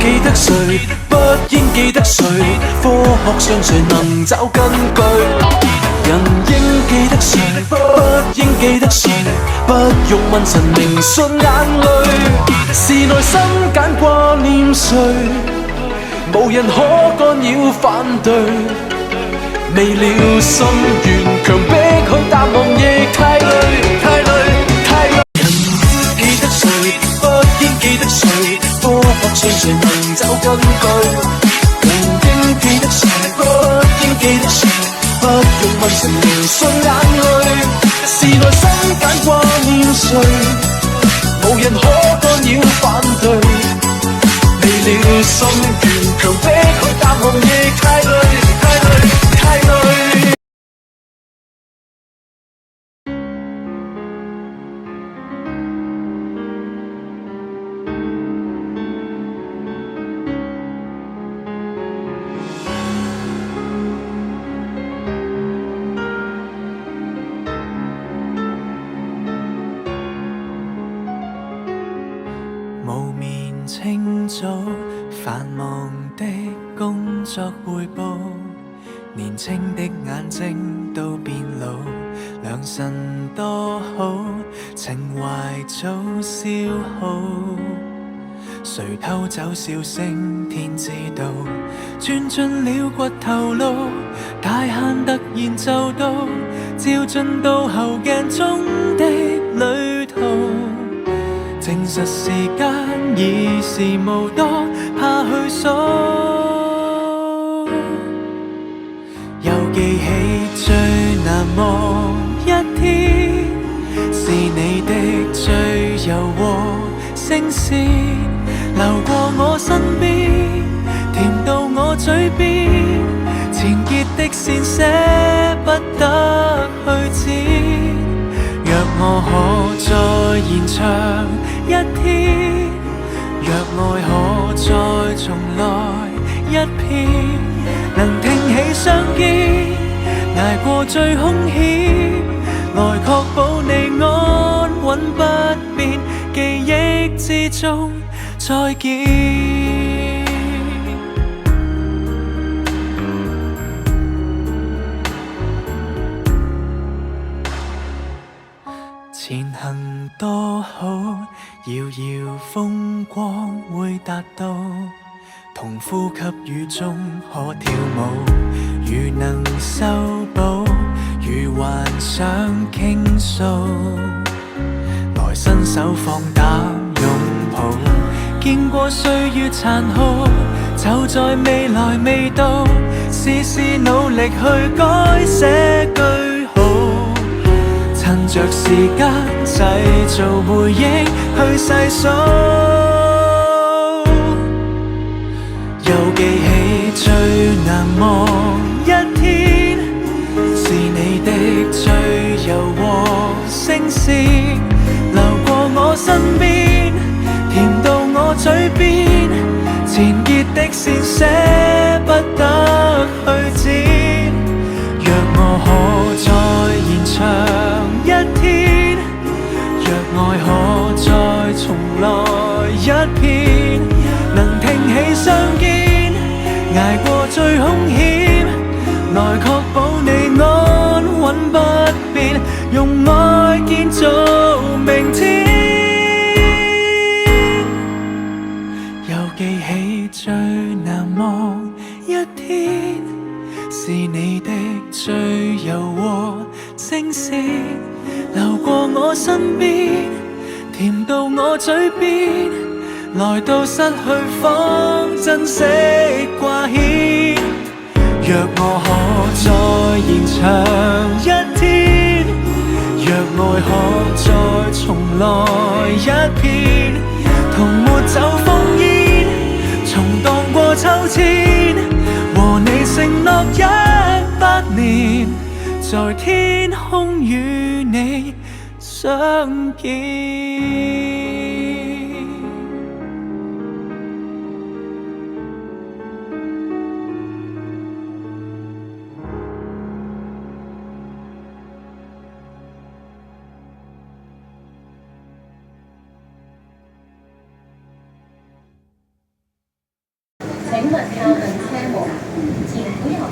記得誰，不應記得誰，科學上誰能找根據？人應記得誰，不應記得誰，不用問神明信眼淚，是內心揀掛念誰，無人可干擾反對。未了心願強迫去答案，亦太累太累太累。人應記得誰，不應記得誰，科學上誰能找根據？人應記得誰，不應記得誰，不用問神明信眼淚，是內心揀掛念誰，無人可干擾反對。未了心願強迫去答案，亦太累太累太累。無眠清早，繁忙的工作匯報，年輕的眼睛都變老，良辰多好，情懷早消耗。誰偷走笑聲，天知道，鑽進了骨頭路，大限突然就到，照進到後鏡中的旅途。證實時間已是無多，怕去數。又記起最難忘一天，是你的最柔和聲線，流過我身邊，甜到我嘴邊，纏結的線捨不得去剪。若我可再延長一天，若愛可再重來一遍，能挺起雙肩，捱過最兇險，來確保你安穩不變，記憶之中再見。前行多好，遙遙風光會達到，同呼吸雨中可跳舞，如能修補，如幻想傾訴，來伸手放膽擁抱，見過歲月殘酷，就在未來未到，試試努力去改寫句號。趁着時間製造回憶去細數，又記起最難忘一天，是你的最柔和聲線，流過我身邊，甜到我嘴邊，纏結的線捨不得去剪。若我可再延長一天，若愛可再重來一遍，能挺起雙肩，捱過最兇險，來確保你安穩不變，用愛建造明天。又記起最難忘一天，是你的最柔和聲線，流過我身邊，甜到我嘴邊，來到失去方珍惜掛牽。若我可再延長一天，若愛可再重來一遍，同抹走烽煙，重蕩過秋千，和你承諾100年，在天空與你相見。本票能切我，请不要